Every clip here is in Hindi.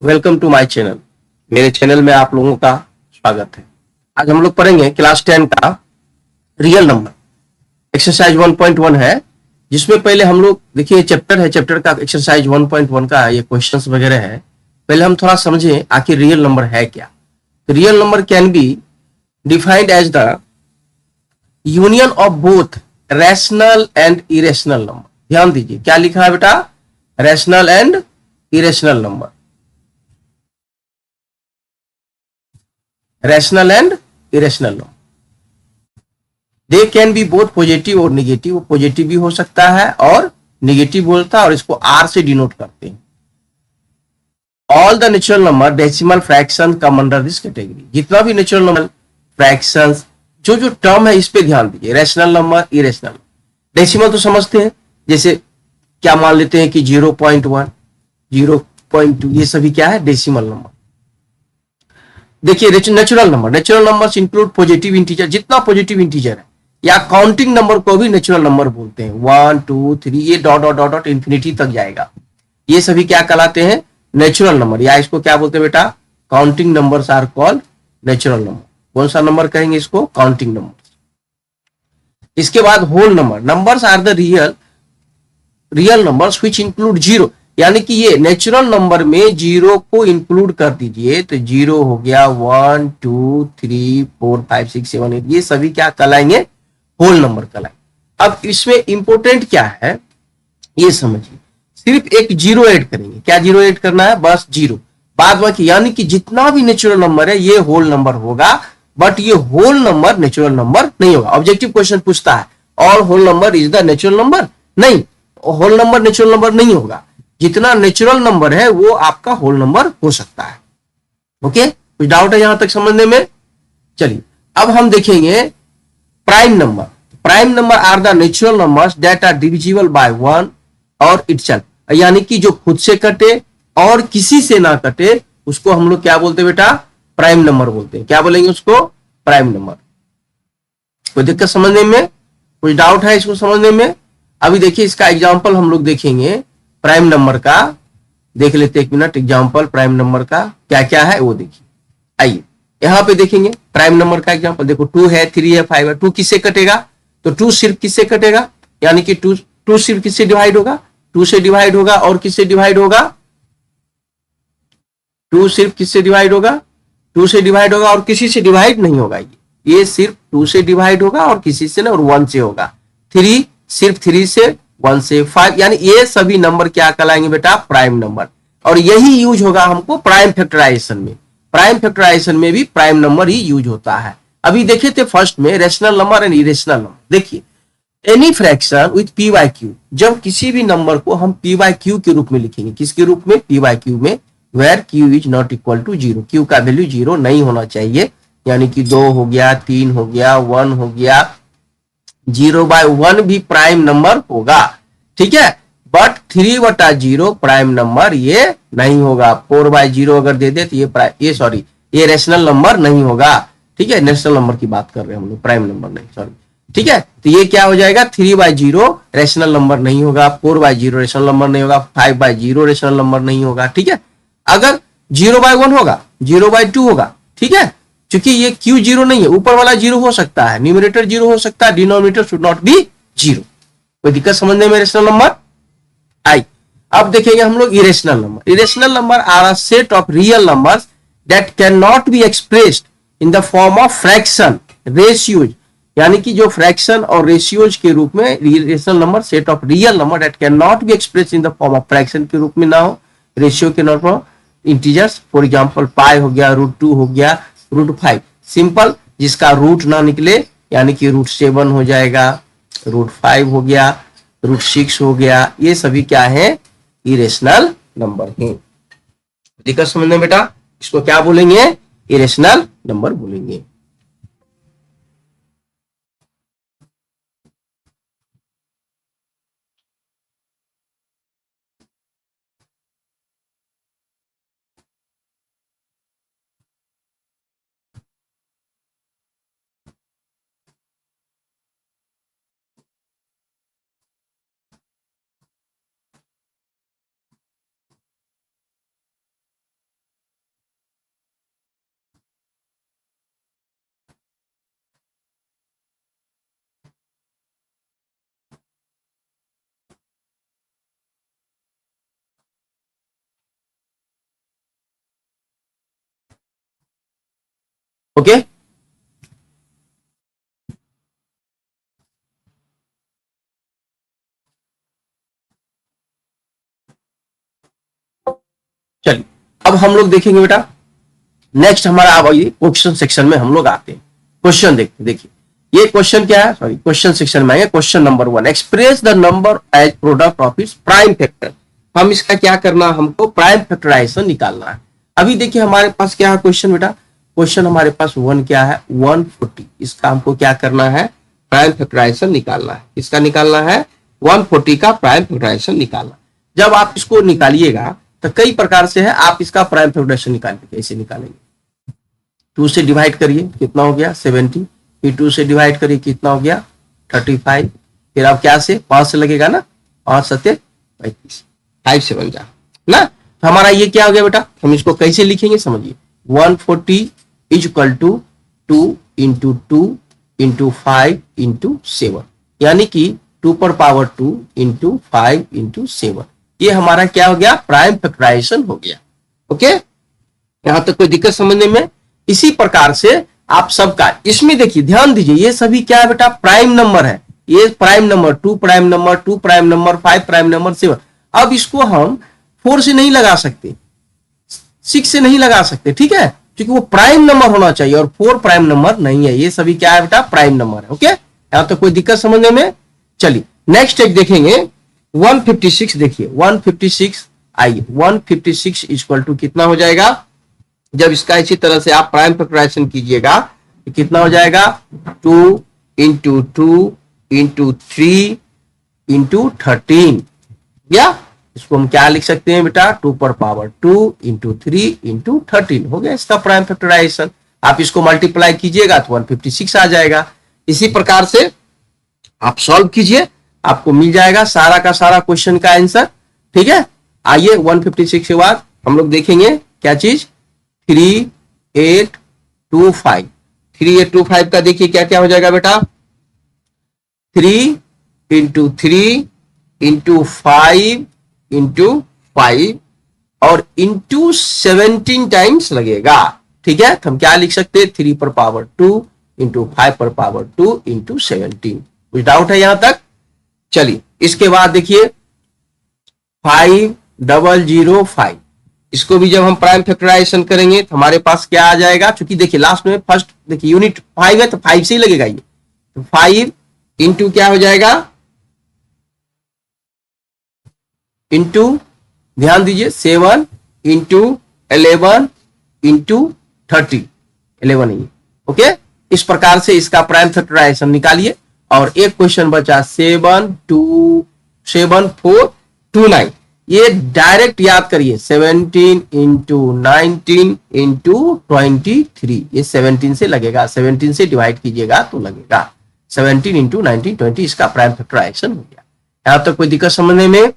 Welcome to my channel. मेरे चैनल में आप लोगों का स्वागत है। आज हम लोग पढ़ेंगे क्लास 10 का रियल नंबर। एक्सरसाइज 1.1 है, जिसमें पहले हम लोग देखिए चैप्टर है, चैप्टर का एक्सरसाइज 1.1 का ये क्वेश्चंस वगैरह है। पहले हम थोड़ा समझें आखिर रियल नंबर है क्या। तो real number can be defined as the union of both rational and irrational number. ध्यान दीजिए क्या लिखा है बेटा, rational and irrational number. Rational and irrational number, they can be both positive और निगेटिव। पॉजिटिव भी हो सकता है और निगेटिव बोलता है, और इसको आर से डिनोट करते हैं। All the natural number decimal fraction come under this category. जितना भी नेचुरल नंबर फ्रैक्शंस जो जो टर्म है इस पे ध्यान दीजिए। Rational number, irrational. डेसिमल तो समझते हैं, जैसे क्या मान लेते हैं कि 0.1, 0.2, ये सभी क्या है, डेसिमल नंबर। देखिए natural number, natural numbers include positive integer, जितना पॉजिटिव इंटीजर है, या काउंटिंग नंबर को भी नेचुरल नंबर बोलते हैं। 1 2 3 ये dot dot dot dot infinity तक जाएगा। ये सभी क्या कहलाते हैं, नेचुरल नंबर, या इसको क्या बोलते हैं बेटा, counting numbers are called natural number. कौन सा नंबर कहेंगे इसको, काउंटिंग नंबर। इसके बाद whole number, numbers are the real numbers which include zero. यानी कि ये नेचुरल नंबर में जीरो को इंक्लूड कर दीजिए, तो जीरो हो गया, 1 2 3 4 5 6 7 8, ये सभी क्या कहलाएंगे, होल नंबर कहलाएंगे। अब इसमें इंपोर्टेंट क्या है ये समझिए, सिर्फ एक जीरो ऐड करेंगे। क्या जीरो ऐड करना है, बस जीरो। बाद बाकी यानी कि जितना भी नेचुरल नंबर है ये होल नंबर होगा, बट ये होल नंबर नेचुरल नंबर नहीं होगा। ऑब्जेक्टिव क्वेश्चन पूछता है all whole number is the natural number, नहीं, होल नंबर नेचुरल नंबर नहीं होगा। जितना नेचुरल नंबर है वो आपका होल नंबर हो सकता है। ओके, कुछ डाउट है यहां तक समझने में? चलिए अब हम देखेंगे prime number. Prime number are the natural numbers that are divisible by one और इटसेल्फ, यानी कि जो खुद से कटे और किसी से ना कटे उसको हम लोग क्या बोलते हैं बेटा, प्राइम नंबर बोलते हैं। क्या बोलेंगे उसको, प्राइम नंबर। कोई दिक्कत समझने में, कुछ डाउट है इसको समझने में? अभी देखिए इसका एग्जांपल हम लोग देखेंगे प्राइम नंबर का। देख लेते एक मिनट एग्जांपल प्राइम नंबर का क्या क्या है वो देखिए। आइए यहां पे देखेंगे प्राइम नंबर का एग्जांपल। देखो 2 है, 3 है, 5 है। 2 किससे कटेगा, तो 2 सिर्फ किससे कटेगा, यानी कि 2 सिर्फ किससे डिवाइड होगा, 2 से डिवाइड होगा। और किससे डिवाइड होगा, 2 सिर्फ किससे डिवाइड होगा, 2 से डिवाइड होगा और किसी से डिवाइड नहीं होगा। ये सिर्फ 2 से डिवाइड होगा और किसी से नहीं, और 1 से होगा। 3 सिर्फ 3 से, 1 से, 5, यानी ये सभी नंबर क्या कहलाएंगे बेटा, प्राइम नंबर। और यही यूज होगा हमको प्राइम फैक्टराइजेशन में। प्राइम फैक्टराइजेशन में भी प्राइम नंबर ही यूज होता है। अभी देखे थे फर्स्ट में rational number and irrational number. देखिए any fraction with P Y Q, जब किसी भी नंबर को हम पी वाई क्यू के रूप में लिखेंगे, किसके रूप में, पी वाई क्यू में, where Q is not equal to zero, Q का वैल्यू जीरो नहीं होना चाहिए। यानी कि 2 हो गया, 3 हो गया, 1 हो गया, 0/1 भी प्राइम नंबर होगा, ठीक है। बट 3/0 प्राइम नंबर ये नहीं होगा। 4/0 अगर दे दे तो ये सॉरी, ये रेशनल नंबर नहीं होगा, ठीक है। नेशनल नंबर की बात कर रहे हैं हम लोग, प्राइम नंबर नहीं, सॉरी, ठीक है। तो ये क्या हो जाएगा, 3/0 रेशनल नंबर नहीं होगा, 4/0 रेशनल नंबर नहीं होगा, 5/0 रेशनल नंबर नहीं होगा, ठीक है। अगर 0/1 होगा, 0/2 होगा, ठीक है। क्योंकि ये क्यू जीरो नहीं है, ऊपर वाला जीरो हो सकता है, न्यूमरेटर जीरो हो सकता है, denominator should not be zero. कोई दिक्कत समझने में रेशनल नंबर आई। अब देखेंगे हम लोग irrational number. Irrational number are a set of real numbers that can not be expressed in the form of fraction, ratios, यानी कि जो फ्रैक्शन और रेशियोज के रूप में, irrational number set of real number that can not be express in the form of fraction के रूप में ना हो, रेशियो के नॉट हो, इंटीजर्स, फॉर एग्जांपल पाई हो गया, √2 हो गया, √5, सिंपल, जिसका रूट ना निकले, यानी कि √7 हो जाएगा, √5 हो गया, √6 हो गया, ये सभी क्या है, इरेशनल नंबर है। दिक्कत समझना बेटा, इसको क्या बोलेंगे, इरेशनल नंबर बोलेंगे। ओके, चलिए अब हम लोग देखेंगे बेटा नेक्स्ट हमारा। अब ये क्वेश्चन सेक्शन में हम लोग आते हैं, क्वेश्चन देखते। देखिए ये क्वेश्चन क्या है, सॉरी क्वेश्चन सेक्शन में आएंगे। Question number 1, express the number as product of its prime factor. हम इसका क्या करना, हमको प्राइम फैक्टराइजेशन निकालना है। अभी देखिए हमारे पास क्या है क्वेश्चन बेटा, क्वेश्चन हमारे पास 1 क्या है 140, इसका हमको क्या करना है, प्राइम फैक्टराइजेशन निकालना है। इसका निकालना है 140 का प्राइम फैक्टराइजेशन निकालना। जब आप इसको निकालिएगा तो कई प्रकार से है, आप इसका प्राइम फैक्टराइजेशन निकालेंगे, कैसे निकालेंगे, 2 से डिवाइड करिए कितना हो गया 70, फिर 2 से डिवाइड करिए कितना हो गया 35, फिर आप क्या से 5 से लगेगा ना, 5 7 35, 5 से बन जा ना। तो हमारा ये क्या हो गया बेटा, हम इसको कैसे लिखेंगे समझिए, 140 is equal to 2 into 2 into 5 into 7, यानी कि 2 पर पावर 2 इंटू 5 इंटू 7। ये हमारा क्या हो गया, प्राइम फैक्टराइजेशन हो गया। ओके, यहां तक कोई दिक्कत समझने में। इसी प्रकार से आप सबका इसमें देखिए ध्यान दीजिए, ये सभी क्या है बेटा, प्राइम नंबर है। ये prime number 2 prime number 2 prime number 5 prime number 7। अब इसको हम 4 से नहीं लगा सकते, 6 से नहीं लगा सकते, ठीक है, क्योंकि वो प्राइम नंबर होना चाहिए और 4 प्राइम नंबर नहीं है। ये सभी क्या है बेटा, प्राइम नंबर है। ओके, यहां तक कोई दिक्कत समझने में। चलिए नेक्स्ट एक देखेंगे 156। देखिए 156, आइए 156 इक्वल टू कितना हो जाएगा, जब इसका इसी तरह से आप प्राइम फैक्टराइजेशन कीजिएगा तो कितना हो जाएगा, 2 इंटू 2 इंटू 3 इंटू 13, या इसको हम क्या लिख सकते हैं बेटा, 2 पर पावर 2 इंटू 3 इंटू 13 हो गया इसका प्राइम फैक्टराइजेशन। आप इसको मल्टीप्लाई कीजिएगा तो 156 आ जाएगा। इसी प्रकार से आप सॉल्व कीजिए, आपको मिल जाएगा सारा का सारा क्वेश्चन का आंसर। ठीक है, आइए 156 के बाद हम लोग देखेंगे क्या चीज, 3825। 3825 का देखिए क्या क्या हो जाएगा बेटा, 3 इंटू 3 इंटू 5 इंटू 5 और इंटू 17 टाइम्स लगेगा। ठीक है, तो हम क्या लिख सकते हैं, 3 पर पावर 2 इंटू 5 पर पावर 2 इंटू 17। कुछ डाउट है यहां तक? चलिए इसके बाद देखिए 5005, इसको भी जब हम प्राइम फैक्टराइजेशन करेंगे तो हमारे पास क्या आ जाएगा, क्योंकि देखिए लास्ट में फर्स्ट देखिए यूनिट 5 है तो 5 से ही लगेगा ये, तो 5 इंटू क्या हो जाएगा, इंटू ध्यान दीजिए 7 इंटू 11 इंटू 30, 11 नहीं। ओके, इस प्रकार से इसका प्राइम फैक्टराइजेशन निकालिए। और एक क्वेश्चन बचा 7429, ये डायरेक्ट याद करिए 17 इंटू 19 इंटू 23, ये 17 से लगेगा, 17 से डिवाइड कीजिएगा तो लगेगा 17 इंटू 19 20, इसका प्राइम फैक्टराइजेशन हो गया। यहां तक कोई दिक्कत समझने में?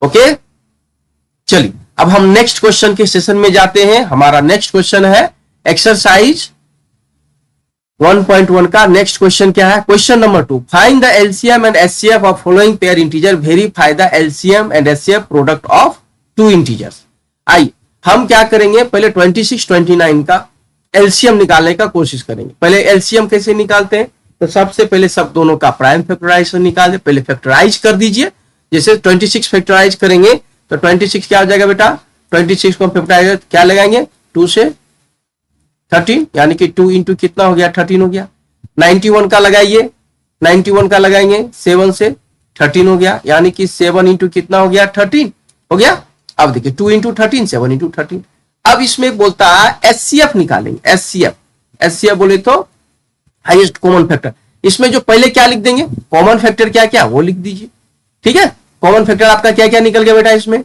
ओके, चलिए अब हम नेक्स्ट क्वेश्चन के सेशन में जाते हैं। हमारा नेक्स्ट क्वेश्चन है एक्सरसाइज 1.1 का नेक्स्ट क्वेश्चन क्या है, question number 2, find the LCM and HCF of following pair integer, verify the LCM and HCF product of 2 integers. आइए हम क्या करेंगे, पहले 26 29 का एलसीएम निकालने का कोशिश करेंगे। पहले एलसीएम कैसे निकालते हैं, तो सबसे पहले सब दोनों का प्राइम फैक्टराइजेशन निकाल दे, पहले फैक्टराइज कर दीजिए। जैसे 26 फैक्टराइज करेंगे तो 26 क्या हो जाएगा बेटा, 26 को फैक्टराइज क्या लगाएंगे, 2 से 13, यानी कि 2 इंटू कितना हो गया 13 हो गया। 91 का लगाइए, 91 का लगाएंगे 7 से 13 हो गया, यानी कि 7 इंटू कितना हो गया 13 हो गया। अब देखिए 2 इंटू 13 7 इंटू 13। अब इसमें बोलता है एचसीएफ निकालेंगे, एचसीएफ बोले तो हाईएस्ट कॉमन फैक्टर। इसमें जो पहले क्या लिख देंगे, कॉमन फैक्टर क्या क्या वो लिख दीजिए। ठीक है, कॉमन फैक्टर आपका क्या क्या निकल गया बेटा, इसमें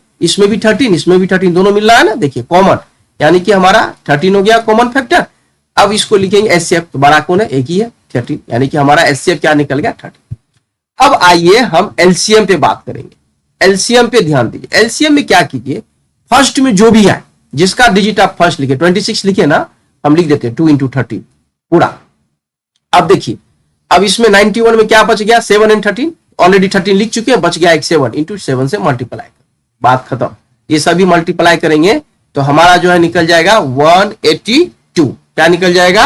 भी 13 इसमें भी 13 दोनों मिल रहा है ना, देखिए कॉमन, यानी कि हमारा 13 हो गया कॉमन फैक्टर। अब इसको लिखेंगे एचसीएफ, तो बड़ा कौन है, एक ही है 13, यानी कि हमारा एचसीएफ क्या निकल गया 13। अब आइए हम एलसीएम पे बात करेंगे। एलसीएम पे ध्यान दीजिए, एलसीएम में क्या कीजिए, फर्स्ट में जो भी है जिसका डिजिट आप फर्स्ट लिखे, 26 लिखे ना, हम लिख देते हैं 2 इंटू 13 पूरा। अब देखिए अब इसमें 91 में क्या बच गया, 7 एंड 13, ऑलरेडी 13 लिख चुके हैं, बच गया एक 7 इंटू 7 से मल्टीप्लाई, बात खत्म। ये सभी मल्टीप्लाई करेंगे तो हमारा जो है निकल जाएगा 182। क्या निकल जाएगा,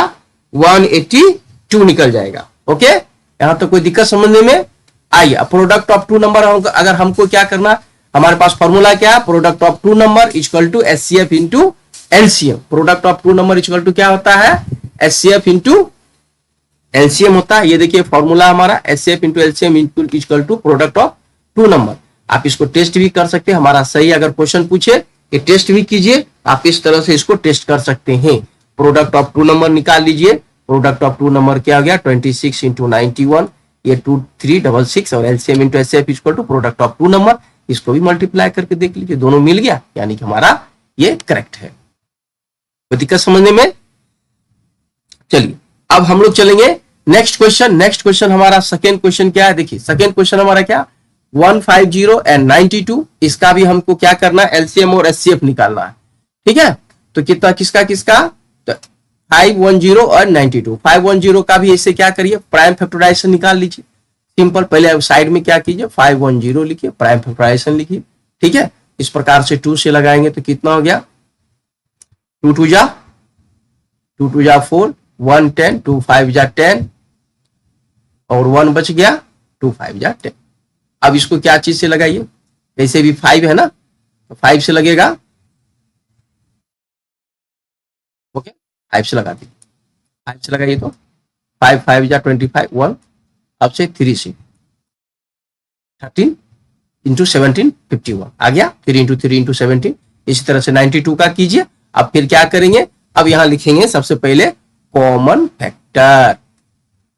182 निकल जाएगा। ओके, यहां तो कोई दिक्कत समझने में आई। प्रोडक्ट ऑफ टू नंबर अगर हमको क्या करना, हमारे पास फॉर्मूला क्या है, product of two number equal to HCF into LCM. Product of two number equal to क्या होता है, एचसीएफ इंटू एलसीएम होता है। ये देखिए फॉर्मूला हमारा HCF into LCM equal to product of two number. आप इसको टेस्ट भी कर सकते हैं, हमारा सही अगर क्वेश्चन पूछे ये टेस्ट भी कीजिए, आप इस तरह से इसको टेस्ट कर सकते हैं। प्रोडक्ट ऑफ टू नंबर निकाल लीजिए। प्रोडक्ट ऑफ टू नंबर क्या हो गया, 26 इंटू 91, ये 2366 और LCM into HCF equal to product of two number. इसको भी मल्टीप्लाई करके देख लीजिए, दोनों मिल गया, यानी कि हमारा ये करेक्ट है। कोई दिक्कत समझने में? चलिए अब हम लोग चलेंगे नेक्स्ट क्वेश्चन। नेक्स्ट क्वेश्चन हमारा सेकेंड क्वेश्चन क्या है, देखिए सेकेंड क्वेश्चन हमारा क्या, 150 एंड 92, इसका भी हमको क्या करना है, एलसीएम और एचसीएफ निकालना है। ठीक है, तो कितना किसका किसका, तो 510 और 92। 510 का भी ऐसे क्या करिए, प्राइम फैक्टराइजेशन निकाल लीजिए। सिंपल, पहले साइड में क्या कीजिए, 510 लिखिए, प्राइम फैक्टराइजेशन लिखिए। ठीक है, इस प्रकार से 2 से लगाएंगे तो कितना हो गया, 2 2 जा 4, 1 10, 2 5 जा 10 और 1 बच गया, 2 5 जा 10। अब इसको क्या चीज से लगाइए, वैसे भी 5 है ना, तो 5 से लगेगा। ओके, 5 से लगा दीजिए, 5 से लगाइए तो 5 5 जा 25, 1 अब से 3 से 13 इंटू 17 51 आ गया, 3 इंटू 3 इंटू 17। इसी तरह से 92 का कीजिए। अब फिर क्या करेंगे, अब यहां लिखेंगे सबसे पहले कॉमन फैक्टर।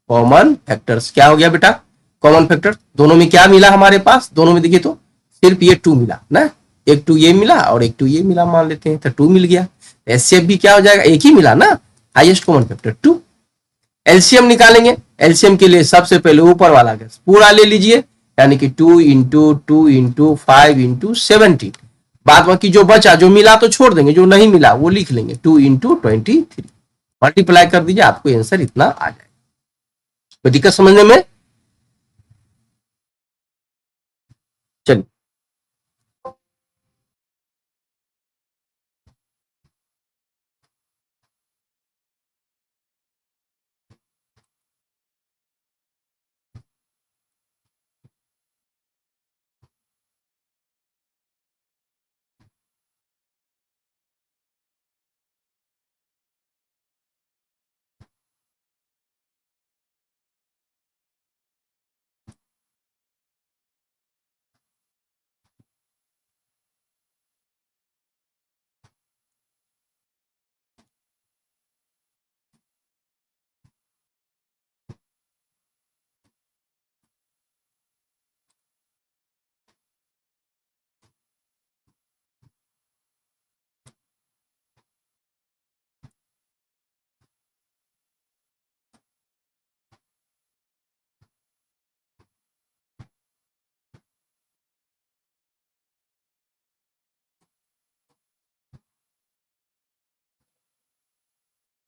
कॉमन फैक्टर्स क्या हो गया बेटा, कॉमन फैक्टर दोनों में क्या मिला हमारे पास, दोनों में देखिए तो सिर्फ ये 2 मिला ना, एक 2 ये मिला और एक 2 ये मिला, मान लेते हैं तो 2 मिल गया। एचसीएफ भी क्या हो जाएगा, एक ही मिला ना, हाईएस्ट कॉमन फैक्टर 2। एलसीएम निकालेंगे, एलसीएम के लिए सबसे पहले ऊपर वाला पूरा ले लीजिए, यानी कि 2 इंटू 2 इंटू 5 इंटू 17। बाद बाकी जो बचा, जो मिला तो छोड़ देंगे, जो नहीं मिला वो लिख लेंगे, 2 इंटू 23 मल्टीप्लाई कर दीजिए, आपको आंसर इतना आ जाएगा। कोई दिक्कत समझने में? चलिए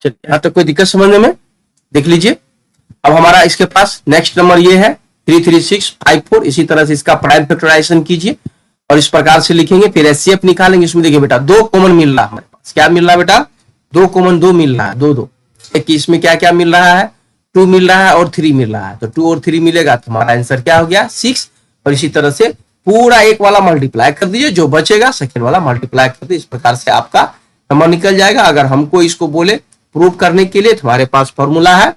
चलिए, यहां तक कोई दिक्कत समझने में? देख लीजिए, अब हमारा इसके पास नेक्स्ट नंबर ये है 33654। इसी तरह से इसका प्राइम फैक्टराइजेशन कीजिए और इस प्रकार से लिखेंगे, फिर एचसीएफ निकालेंगे। इसमें देखिए बेटा 2 कॉमन मिल रहा है हमारे पास, क्या मिल रहा है बेटा, 2 कॉमन 2 मिल रहा है, 2 2। एक इसमें क्या क्या मिल रहा है, 2 मिल रहा है और 3 मिल रहा है, तो 2 और 3 मिलेगा तो हमारा आंसर क्या हो गया, 6। और इसी तरह से पूरा एक वाला मल्टीप्लाई कर दीजिए, जो बचेगा सेकेंड वाला मल्टीप्लाई कर दीजिए। इस प्रकार से आपका नंबर निकल जाएगा। अगर हमको इसको बोले प्रूव करने के लिए, तो हमारे पास फॉर्मूला है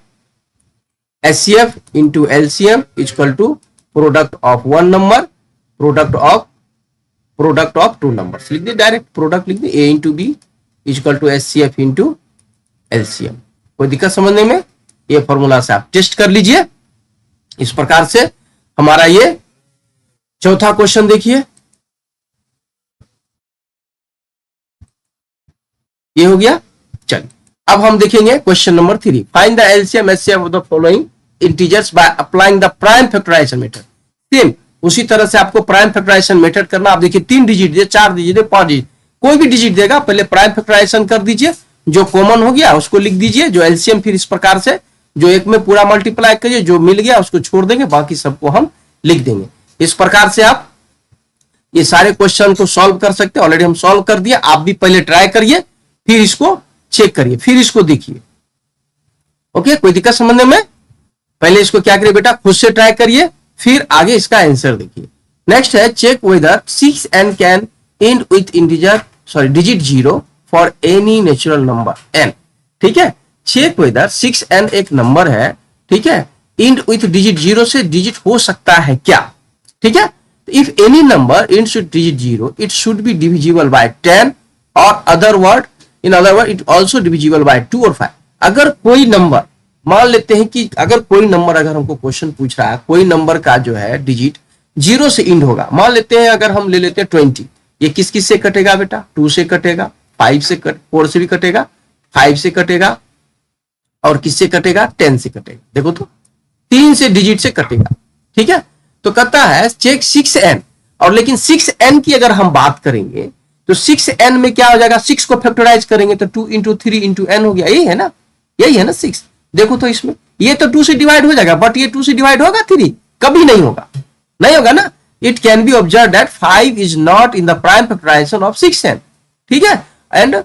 HCF into LCM equal to product of 1 number product of 2 numbers. लिख दिए, डायरेक्ट प्रोडक्ट लिख दिए, A into B equal to HCF into LCM. कोई दिक्कत समझने में? ये फॉर्मूला से आप टेस्ट कर लीजिए। इस प्रकार से हमारा ये चौथा क्वेश्चन देखिए, ये हो गया। चलिए अब हम देखेंगे question number 3, find the LCM HCF of the following integers by applying the prime factorization method. Same उसी तरह से आपको प्राइम फैक्टराइजेशन मेथड करना। आप देखिए 3 डिजिट दे, 4 डिजिट दे, 5 डिजिट, कोई भी डिजिट देगा, पहले प्राइम फैक्टराइजेशन कर दीजिए, जो कॉमन हो गया उसको लिख दीजिए, जो एलसीएम फिर इस प्रकार से जो एक में पूरा मल्टीप्लाई करिए, जो मिल गया उसको छोड़ देंगे, बाकी सबको हम लिख देंगे। इस प्रकार से आप ये सारे क्वेश्चन को सॉल्व कर सकते हैं। ऑलरेडी हम सॉल्व कर दिया, आप भी पहले ट्राई करिए, फिर इसको चेक करिए, फिर इसको देखिए। ओके, कोई दिक्कत समझने में? पहले इसको क्या करिए बेटा, खुद से ट्राई करिए, फिर आगे इसका आंसर देखिए। नेक्स्ट है check whether 6n can end with integer sorry digit 0 for any natural number n। ठीक है, चेक वेदर 6n एक नंबर है, ठीक है, एंड विथ डिजिट 0 से डिजिट हो सकता है क्या? ठीक है, if any number ends with digit 0 it should be divisible bye 10 और other word in other word it also divisible by 2 और 5। अगर कोई नंबर, मान लेते हैं कि अगर कोई नंबर, अगर हमको क्वेश्चन पूछ रहा है कोई नंबर का जो है डिजिट 0 से एंड होगा, मान लेते हैं अगर हम ले लेते हैं 20, ये किस किस से कटेगा बेटा? 2 से कटेगा, 5 से 4 से भी कटेगा, 5 से कटेगा और किससे कटेगा? 10 से कटेगा। देखो तो 3 से डिजिट से कटेगा। ठीक है, तो कहता है चेक 6n, और लेकिन 6n की अगर हम बात करेंगे तो 6n में क्या हो जाएगा? 6 को फैक्टराइज करेंगे तो 2 इंटू 3 इंटू n हो गया, यही है ना, यही है ना 6। देखो तो इसमें ये तो 2 से डिवाइड हो जाएगा, बट ये 2 से डिवाइड होगा 3? कभी नहीं होगा, नहीं होगा ना। It can be observe that 5 is not in the prime factorization of 6n। ठीक है, and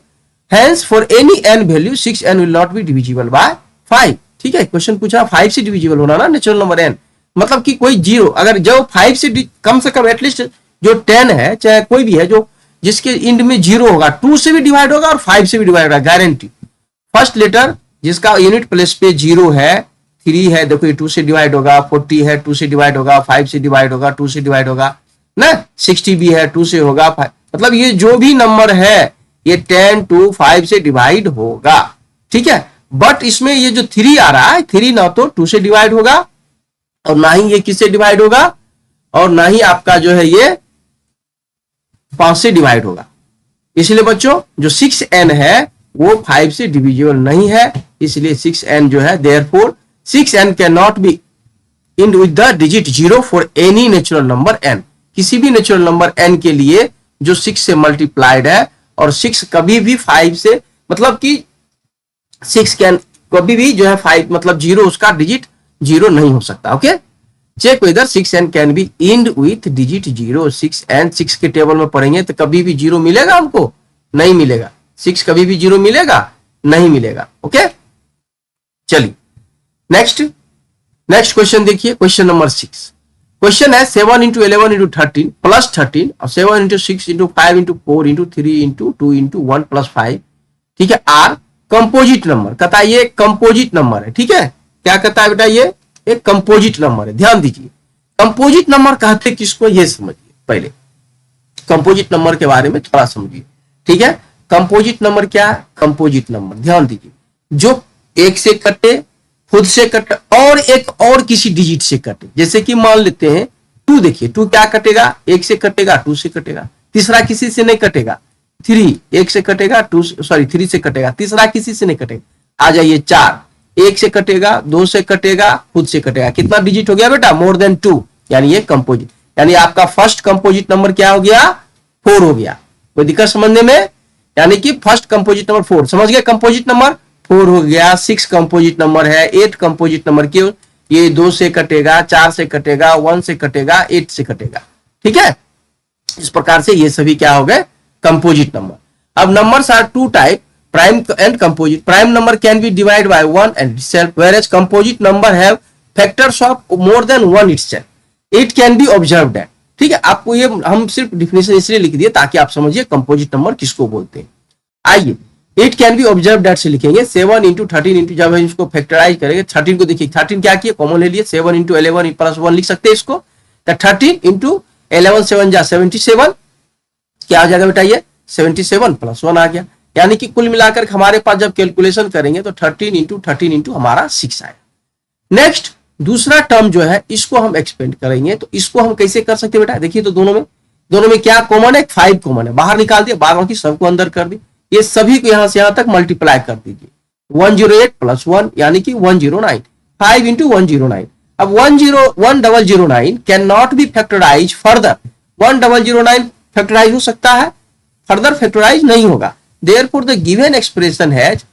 hence for any n value 6n will not be divisible by 5। ठीक है, क्वेश्चन पूछा 5 से डिविजिबल होना ना नेचुरल नंबर n, मतलब कि कोई जीरो अगर जो 5 से कम से कम एटलीस्ट जो 10 है, चाहे कोई भी है जो जिसके इंड में 0 होगा, 2 से भी डिवाइड होगा और 5 से भी डिवाइड होगा, गारंटी। फर्स्ट लेटर जिसका यूनिट प्लेस पे 0 है, 3 है, देखो ये 2 से डिवाइड होगा, 40 है 2 से डिवाइड होगा, 5 से डिवाइड होगा, 2 से डिवाइड होगा ना, 60 भी है 2 से होगा, 5, मतलब ये जो भी नंबर है ये 10 to 5 से डिवाइड होगा। ठीक है, बट इसमें ये जो 3 आ रहा है, 3 ना तो 2 से डिवाइड होगा और ना ही ये किससे डिवाइड होगा, और ना ही आपका जो है ये 5 से डिवाइड होगा। इसलिए बच्चों जो 6n है वो 5 से डिविजिबल नहीं है, इसलिए 6n जो है, therefore 6n can not B and with the digit 0 for any natural number n। किसी भी नेचुरल नंबर n के लिए जो 6 से मल्टीप्लाइड है, और 6 कभी भी 5 से, मतलब कि 6 कैन कभी भी जो है 5 मतलब 0 उसका डिजिट 0 नहीं हो सकता। Okay, check whether 6n can be end with digit 0। 6n 6 के टेबल में पढ़ेंगे तो कभी भी 0 मिलेगा हमको? नहीं मिलेगा। 6 कभी भी 0 मिलेगा? नहीं मिलेगा। ओके, चलिए नेक्स्ट क्वेश्चन देखिए, क्वेश्चन नंबर 6। क्वेश्चन है 7 इंटू 11 इंटू 13 प्लस 13 और 7 into 6 into 5 into 4 into 3 into 2 into 1 plus 5। ठीक है, आर कंपोजिट नंबर, कहता है ये कंपोजिट नंबर है। ठीक है, क्या कहता है बेटा? ये एक कंपोजिट नंबर है। ध्यान दीजिए, कंपोजिट नंबर कहते किसको ये समझिए, पहले कंपोजिट नंबर के बारे में थोड़ा समझिए। ठीक है, कंपोजिट नंबर क्या है? कंपोजिट नंबर ध्यान दीजिए, जो एक से कटे, खुद से कटे और एक और किसी डिजिट से कटे। जैसे कि मान लेते हैं 2, देखिए 2 क्या कटेगा? 1 से कटेगा, 2 से कटेगा, तीसरा किसी से नहीं कटेगा। 3 1 से कटेगा, 3 से कटेगा, तीसरा किसी से नहीं कटेगा। आ जाइए 4 1 से कटेगा, 2 से कटेगा, खुद से कटेगा। कितना डिजिट हो गया बेटा? मोर देन 2, यानी ये कंपोजिट, यानी आपका फर्स्ट कंपोजिट नंबर क्या हो गया? 4 हो गया। कोई दिक्कत समझने में? यानी कि फर्स्ट कंपोजिट नंबर 4, समझ गए? कंपोजिट नंबर 4 हो गया। 6 कंपोजिट नंबर है। 8 कंपोजिट नंबर क्यों? ये 2 से कटेगा, 4 से कटेगा, 1 से कटेगा, 8 से कटेगा। ठीक है, इस प्रकार से ये सभी क्या हो गए? Composite number. अब numbers are 2 type, prime and composite. Prime number can be divide by 1 and itself, whereas composite number have factors of more than 1 itself. It can be observed that. ठीक है, आपको ये हम सिर्फ डिफिनेशन इसलिए लिख दिए ताकि आप समझिए कंपोजिट नंबर किसको बोलते हैं। आइए, it can be observe that से लिखेंगे 7 इंटू 13 इंटू, जब हम इसको फैक्टराइज करेंगे 13 को देखिए, 13 क्या किए? कॉमन ले लिए, 7 इंटू 11 प्लस 1 लिख सकते हैं इसको। 13 इंटू 11 7 जा 77, क्या आ जाएगा बेटा? ये 77 प्लस 1 आ गया, यानी कि कुल मिलाकर हमारे पास जब कैलकुलेशन करेंगे तो 13 इंटू हमारा 6 आएगा। नेक्स्ट दूसरा टर्म जो है इसको हम एक्सपेंड करेंगे, तो इसको हम कैसे कर सकते हैं बेटा? देखिए तो दोनों में क्या कॉमन है? 5 कॉमन है, बाहर निकाल दिया, बाकी सबको अंदर कर दी। ये सभी को यहां से यहां तक मल्टीप्लाई कर दीजिए। 108 प्लस 1 यानी कि 109, 5 इंटू 109। अब 1009 can not be factorize further. 1009 factorize हो सकता है, फर्दर फैक्टराइज नहीं होगा। Therefore, the given expression has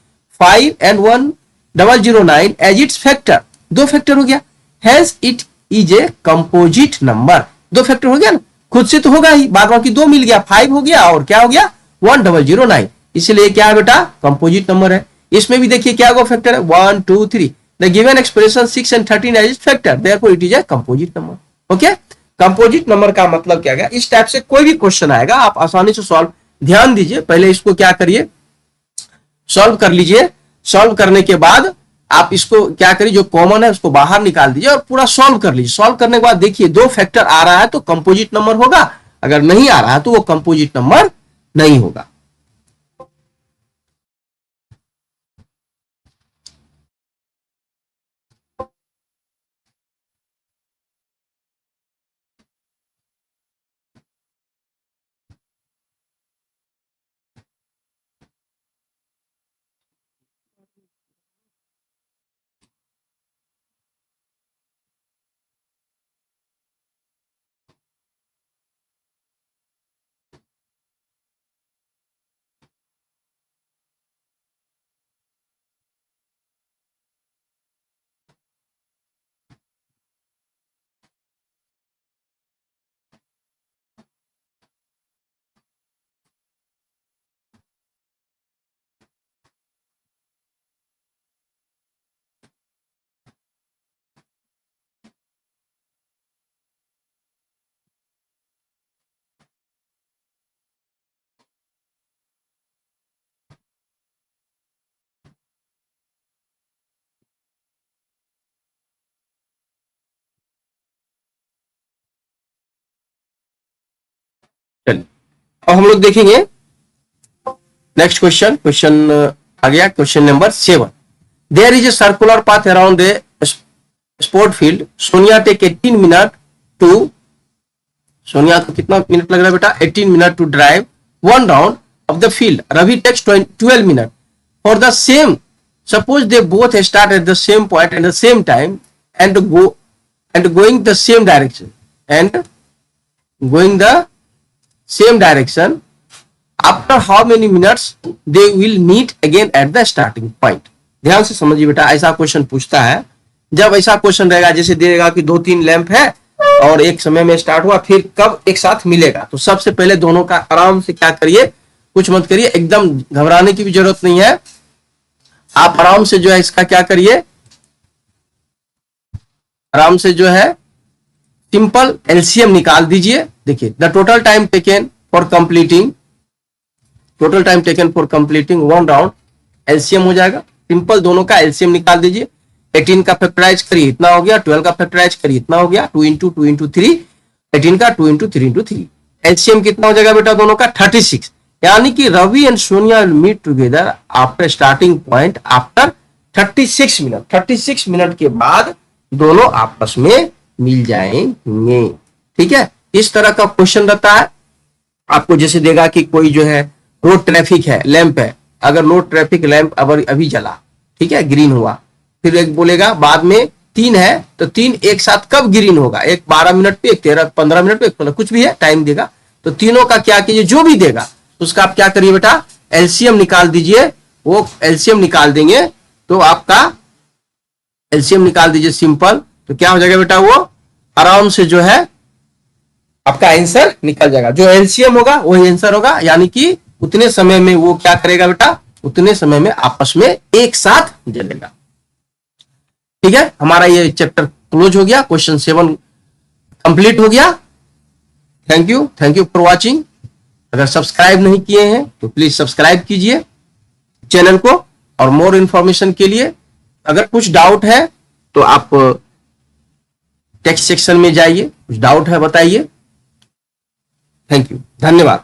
5 and 1009 as its factor. 2 factor हो गया, hence it is a composite number. 2 factor हो गया ना, खुद से तो होगा ही, बाद बाकी 2 मिल गया, 5 हो गया और क्या हो गया? 1009। इसलिए क्या है बेटा, कंपोजिट नंबर है। इसमें भी देखिए क्या होगा फैक्टर है, 1 2 3, the given expression 6 and 13 age factor, therefore it is a composite number. Okay, composite number का मतलब क्या है, इस टाइप से कोई भी क्वेश्चन आएगा आप आसानी से सॉल्व, ध्यान दीजिए, पहले इसको क्या करिए, सॉल्व कर लीजिए। सॉल्व करने के बाद आप इसको क्या करिए, जो कॉमन है उसको बाहर निकाल दीजिए और पूरा सॉल्व कर लीजिए। सॉल्व करने के बाद देखिए 2 फैक्टर आ रहा है तो कंपोजिट नंबर होगा, अगर नहीं आ रहा है तो वो कंपोजिट नंबर नहीं होगा। चलिए अब हम लोग देखेंगे नेक्स्ट क्वेश्चन। क्वेश्चन आ गया, question number 7। There is a circular path around the sport field, Sonia take 18 minute to, Sonia को कितना मिनट लग रहा है बेटा, 18 minute to drive 1 round of the field, Ravi takes 12 minute for the same, suppose they both start at the same point at the same time and going the same direction and going the same direction, after how many minutes they will meet again at the starting point। ध्यान से समझिए बेटा, ऐसा क्वेश्चन पूछता है, जब ऐसा क्वेश्चन रहेगा जैसे देगा कि 2-3 लैंप है और एक समय में स्टार्ट हुआ, फिर कब एक साथ मिलेगा, तो सबसे पहले दोनों का आराम से क्या करिए, कुछ मत करिए, एकदम घबराने की भी जरूरत नहीं है, आप आराम से जो है इसका क्या करिए, आराम से जो है सिंपल एलसीएम निकाल दीजिए। देखिए the total time taken for completing, total time taken for completing 1 round, LCM हो जाएगा, सिंपल दोनों का एलसीएम निकाल दीजिए। 18 का फैक्टराइज करिए इतना हो गया, 12 का फैक्टराइज करिए इतना हो गया, 2 into 2 into 3, 18 का 2 into 3 into 3, एलसीएम कितना हो जाएगा बेटा दोनों का 36, यानी कि Ravi and Sonia will meet together after starting point after 36 minute, 36 minute के बाद दोनों आपस में मिल जाएंगे। ठीक है, इस तरह का क्वेश्चन रहता है। आपको जैसे देगा कि कोई जो है रोड ट्रैफिक है, लैंप है, अगर रोड ट्रैफिक लैंप अभी जला, ठीक है, ग्रीन हुआ, फिर एक बोलेगा बाद में 3 है तो 3 एक साथ कब ग्रीन होगा, एक 12 मिनट पे, एक 15 मिनट पे, एक कुछ भी है टाइम देगा, तो तीनों का क्या कीजिए, जो भी देगा उसका आप क्या करिए बेटा, एलसीएम निकाल दीजिए। वो एलसीएम निकाल देंगे तो आपका एलसीएम निकाल दीजिए सिंपल, तो क्या हो जाएगा बेटा, वो आराम से जो है आपका आंसर निकल जाएगा, जो एलसीएम होगा वही आंसर होगा, यानी कि उतने समय में वो क्या करेगा बेटा, उतने समय में आपस में एक साथ जलेगा। ठीक है, हमारा ये चैप्टर क्लोज हो गया, क्वेश्चन 7 कंप्लीट हो गया। Thank you for watching. अगर सब्सक्राइब नहीं किए हैं तो प्लीज सब्सक्राइब कीजिए चैनल को, और मोर इंफॉर्मेशन के लिए अगर कुछ डाउट है तो आप टेक्स्ट सेक्शन में जाइए, कुछ डाउट है बताइए। थैंक यू, धन्यवाद।